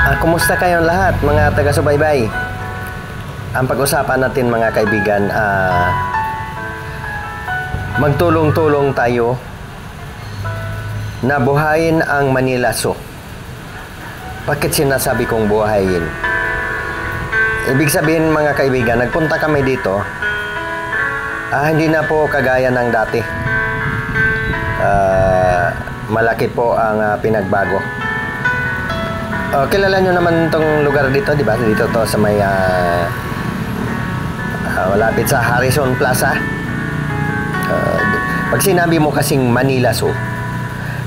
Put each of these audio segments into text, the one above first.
Kumusta kayong lahat mga taga-subaybay? Ang pag-usapan natin mga kaibigan, magtulong-tulong tayo na buhayin ang Manila Zoo. Bakit sinasabi kong buhayin? Ibig sabihin mga kaibigan, nagpunta kami dito, hindi na po kagaya ng dati. Malaki po ang pinagbago. Kilala nyo naman itong lugar dito, di ba? Dito to sa may malapit sa Harrison Plaza. Pag sinabi mo kasing Manila Zoo,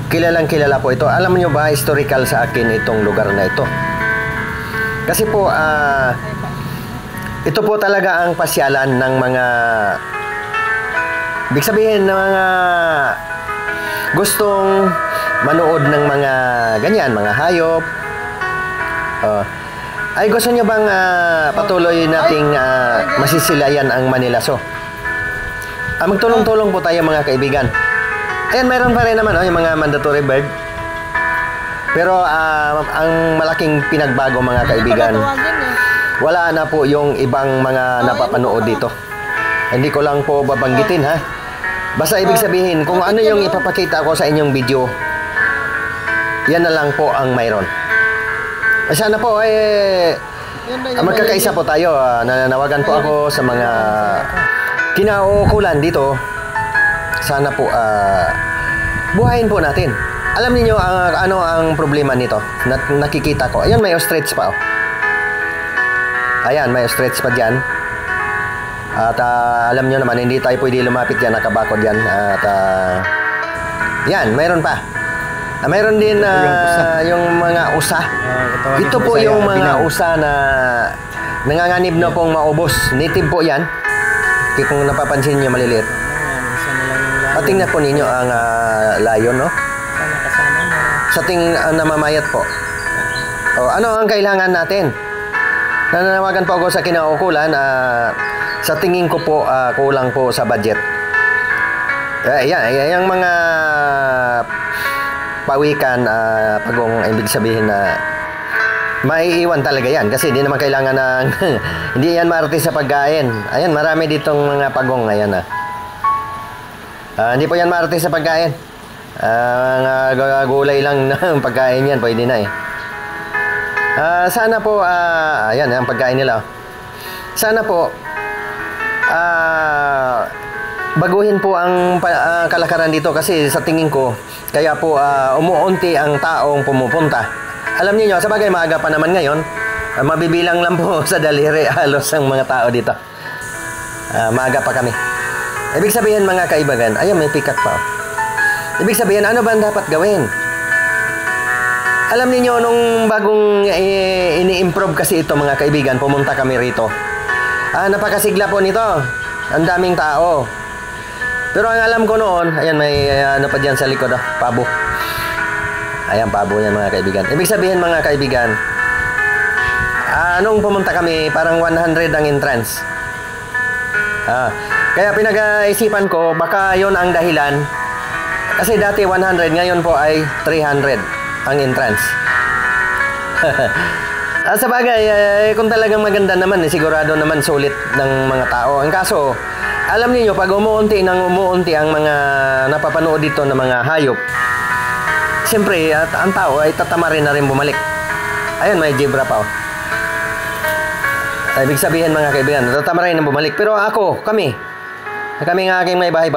kilalang kilala po ito. Alam nyo ba, historical sa akin itong lugar na ito. Kasi po, ito po talaga ang pasyalan ng mga, ibig sabihin ng mga gustong manood ng mga ganyan, mga hayop. Ay gusto nyo bang patuloy nating masisilayan ang Manila Zoo? Magtulong-tulong po tayo mga kaibigan. Ayan, mayroon pa rin naman yung mga mandatory bird. Pero ang malaking pinagbago mga kaibigan, wala na po yung ibang mga napapanood dito. Hindi ko lang po babanggitin ha. Basta ibig sabihin, kung ano yung ipapakita ko sa inyong video, yan na lang po ang mayroon. Sana po magkakaisa po tayo. Nananawagan po ako sa mga kinauukulan dito. Sana po buhayin po natin. Alam niyo ano ang problema nito? Nakikita ko. Ayan, may ostrich pa. Ayan, may ostrich pa diyan. At alam niyo naman, hindi tayo pwede lumapit diyan, nakabakod yan. At yan, mayroon pa. Mayroon din yung mga usa. Ito po yung mga usa na nanganganib na pong maubos. Native po yan. Kung napapansin nyo maliliit. Tingnan po ninyo ang lion, no? Sa namamayat po. Ano ang kailangan natin? Nananawagan po ako sa kinaukulan. Sa tingin ko po, kulang po sa budget. Yan, yung mga pawikan, pagong ibig sabihin na maiiwan talaga yan kasi hindi naman kailangan ng hindi yan maarte sa pagkain. Ayan, marami ditong mga pagong. Ayan hindi po yan maarte sa pagkain. Gulay lang ng pagkain yan, pwede na sana po ayan ang pagkain nila. Sana po baguhin po ang kalakaran dito kasi sa tingin ko kaya po umuunti ang taong pumupunta. Alam niyo, sa bagay maaga pa naman ngayon, mabibilang lang po sa daliri halos ang mga tao dito. Maaga pa kami. Ibig sabihin mga kaibigan, ayun may pikat pa. Ibig sabihin, ano ba ang dapat gawin? Alam niyo nung bagong ini-improve kasi ito mga kaibigan, pumunta kami rito. Napakasigla po nito. Ang daming tao. Pero ang alam ko noon, ayan may ano pa dyan sa likod, pabo. Ayan, pabo yan mga kaibigan. Ibig sabihin mga kaibigan, nung pumunta kami, parang 100 ang entrance. Kaya pinag-isipan ko, baka yon ang dahilan. Kasi dati 100, ngayon po ay 300 ang entrance. Sa bagay, kung talagang maganda naman, sigurado naman sulit ng mga tao. Ang kaso, alam niyo pag umuunti ang mga napapanood dito ng mga hayop, siyempre, ang tao ay tatamarin na rin bumalik. Ayun, may zebra pa. Ibig sabihin mga kaibigan, tatamarin na bumalik. Pero kami ng aking may bahay